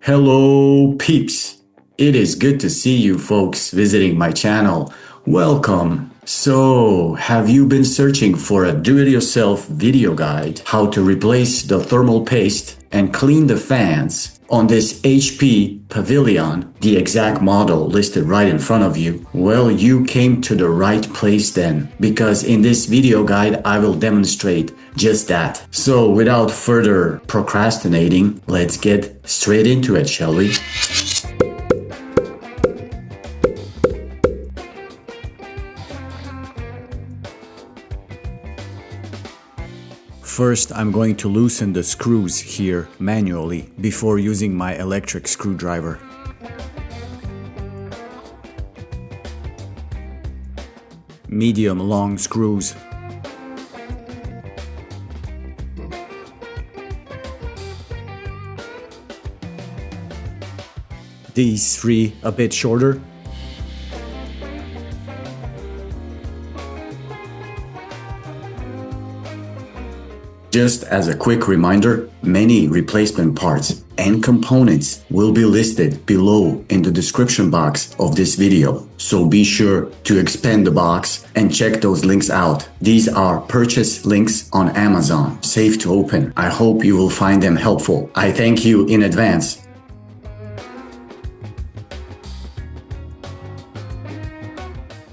Hello peeps! It is good to see you folks visiting my channel. Welcome! So, have you been searching for a do-it-yourself video guide how to replace the thermal paste and clean the fans on this HP Pavilion, the exact model listed right in front of you? Well, you came to the right place then, because in this video guide I will demonstrate just that. So without further procrastinating, let's get straight into it, shall we? First, I'm going to loosen the screws here manually before using my electric screwdriver. Medium long screws. These three a bit shorter. Just as a quick reminder, many replacement parts and components will be listed below in the description box of this video. So be sure to expand the box and check those links out. These are purchase links on Amazon, safe to open. I hope you will find them helpful. I thank you in advance.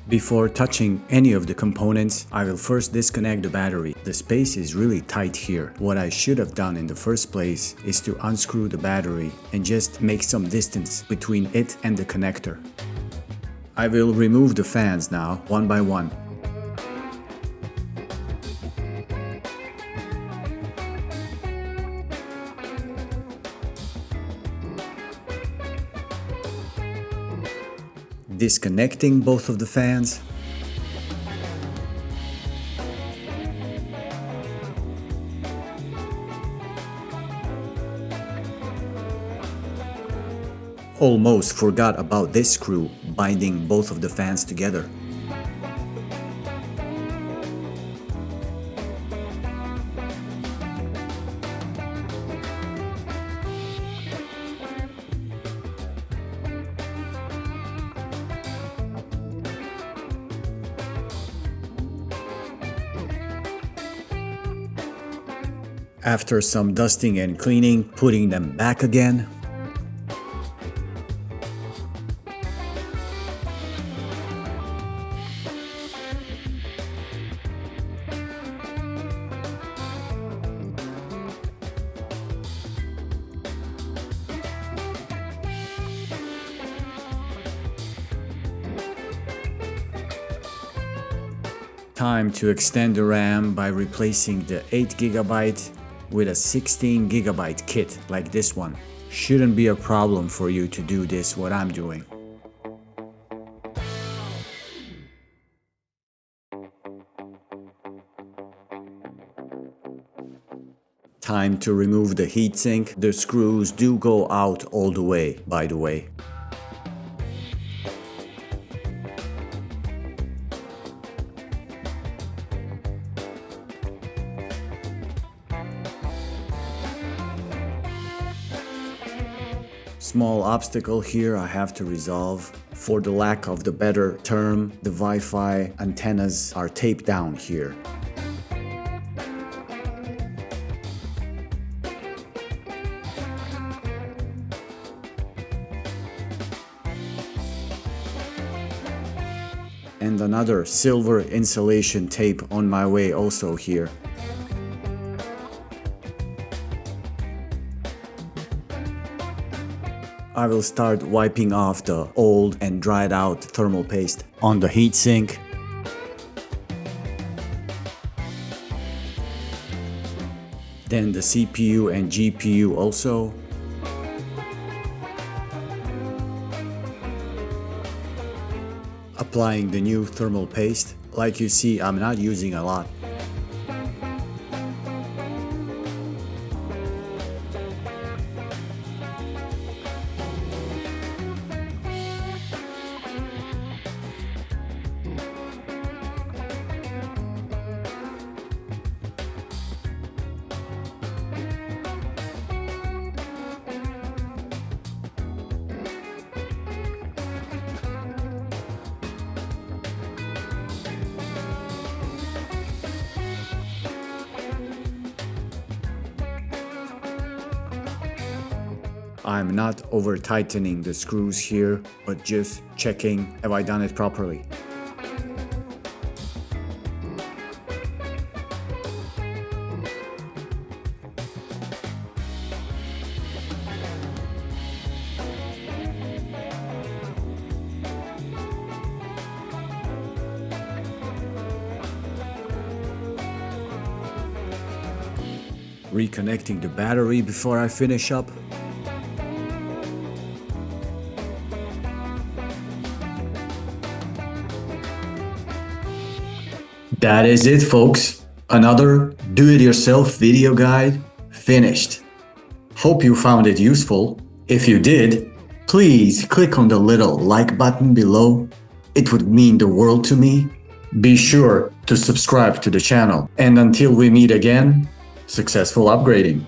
Before touching any of the components, I will first disconnect the battery. The space is really tight here. What I should have done in the first place is to unscrew the battery and just make some distance between it and the connector. I will remove the fans now, one by one. Disconnecting both of the fans. Almost forgot about this screw binding both of the fans together. After some dusting and cleaning, putting them back again. Time to extend the RAM by replacing the 8GB with a 16GB kit like this one. Shouldn't be a problem for you to do this what I'm doing. Time to remove the heatsink. The screws do go out all the way, by the way. Small obstacle here I have to resolve. For the lack of the better term, the Wi-Fi antennas are taped down here. And another silver insulation tape on my way also here. I will start wiping off the old and dried out thermal paste on the heatsink. Then the CPU and GPU also. Applying the new thermal paste. Like you see, I'm not using a lot. I'm not over tightening the screws here, but just checking have I done it properly. Reconnecting the battery before I finish up. That is it, folks. Another do-it-yourself video guide finished. Hope you found it useful. If you did, please click on the little like button below. It would mean the world to me. Be sure to subscribe to the channel. And until we meet again, successful upgrading.